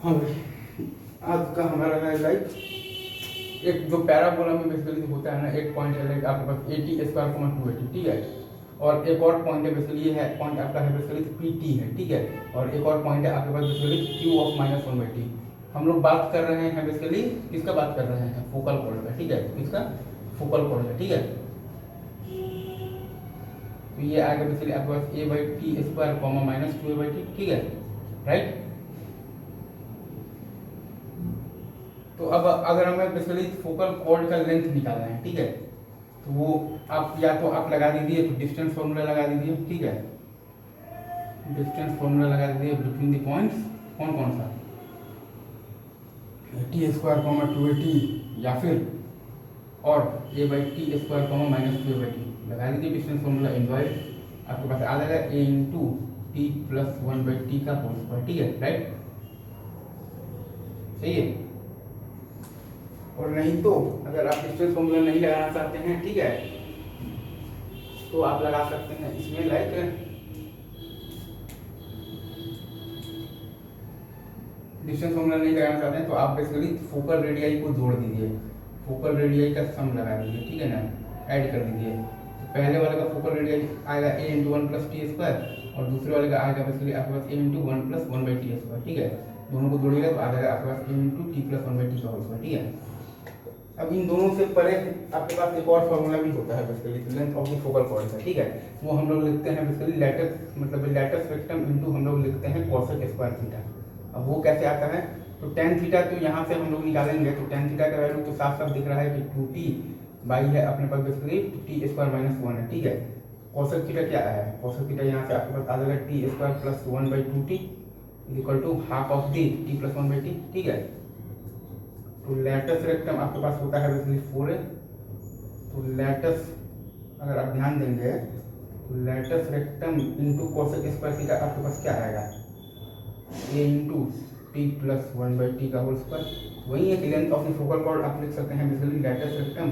हाँ भाई, आज का हमारा है लाइक एक जो पैराबोला में बेसिकली होता है ना, एक पॉइंट है लाइक आपके पास 80 स्क्वायर कॉमा 280, ठीक है। और एक और पॉइंट है बेसिकली, ये है पॉइंट आपका है बेसिकली PT है, ठीक है। और एक और पॉइंट है आपके पास बेसिकली Q ऑफ -1/t। हम लोग बात कर रहे हैं बेसिकली किसका बात कर रहे हैं, फोकल कॉर्ड का, ठीक है। किसका, फोकल कॉर्ड का, ठीक है। तो ये आएगा बेसिकली आपके पास a/t स्क्वायर कॉमा -2a/t, ठीक है, राइट। तो अब अगर हमें बेसिकली फोकल कॉर्ड का लेंथ निकालना है, ठीक है, तो वो आप या तो आप लगा दीजिए, तो डिस्टेंस फॉर्मूला लगा दीजिए, ठीक है। डिस्टेंस फॉर्मूला लगा दीजिए बिटवीन द पॉइंट्स, कौन कौन सा, t स्क्वायर कॉमा 280, या फिर और a/t स्क्वायर कॉमा -2a/t लगा दीजिए डिस्टेंस फॉर्मूला इनवर्ड, आपके पास आ जाएगा a into T plus 1/t का होल स्क्वायर, ठीक है, राइट। सही है। और नहीं तो अगर आप डिस्टेंस फॉर्मूला नहीं लगाना चाहते हैं, ठीक है, तो आप लगा सकते हैं इसमें लाइक डिस्टेंस फॉर्मूला नहीं लगाना चाहते हैं तो आप बेसिकली फोकल रेडियाई को जोड़ दीजिए, फोकल रेडियाई का सम लगा दीजिए, ठीक है ना, ऐड कर दीजिए। तो पहले वाले का फोकल रेडियाई आएगा a into 1 plus T square, और दूसरे वाले का आएगा बेसिकली आपके पास a into 1 plus 1/t square, ठीक है। दोनों को जोड़िएगा तो आ जाएगा आपके पास a into T plus 1/t का होल स्क्वायर, ठीक है। अब इन दोनों से परे आपके पास एक और फॉर्मूला भी होता है basically length of the focal cord का, ठीक है। वो हम लोग लिखते हैं बेसिकली लैटिस, मतलब लैटिस रेक्टम इनटू हम लोग लिखते हैं cosec स्क्वायर थीटा। अब वो कैसे आता है, तो tan थीटा तो यहाँ से हम लोग निकालेंगे, तो tan थीटा का वैल्यू तो साफ साफ दिख रहा है कि 2t बाई है अपने पास बेसिकली t स्क्वायर -1 है, ठीक है। cosec थीटा क्या है, cosec थीटा यहाँ से आपके पास आ जाएगा t square plus 1/2t equal to half of the t plus 1/t, ठीक है। तो लैटस रेक्टम आपके पास होता है बेसिकली 4a, तो लैटस अगर आप ध्यान देंगे तो latus rectum into cosec square theta आपके पास क्या आएगा, a into T plus 1/t का होल स्क्वायर। वही एक length of the focal chord आप लिख सकते हैं बेसिकली लैटस रेक्टम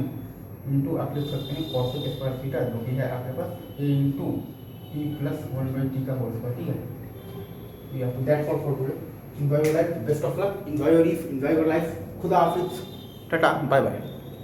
इंटू आप लिख सकते हैं cosec स्क्वायर थीटा, जो कि है आपके पास a into T plus 1/t का होल स्क्वायर, ठीक है। या तो that's all for today. Enjoy your life, best of luck, enjoy your life, खुदा हाफिज, टाटा, बाय बाय।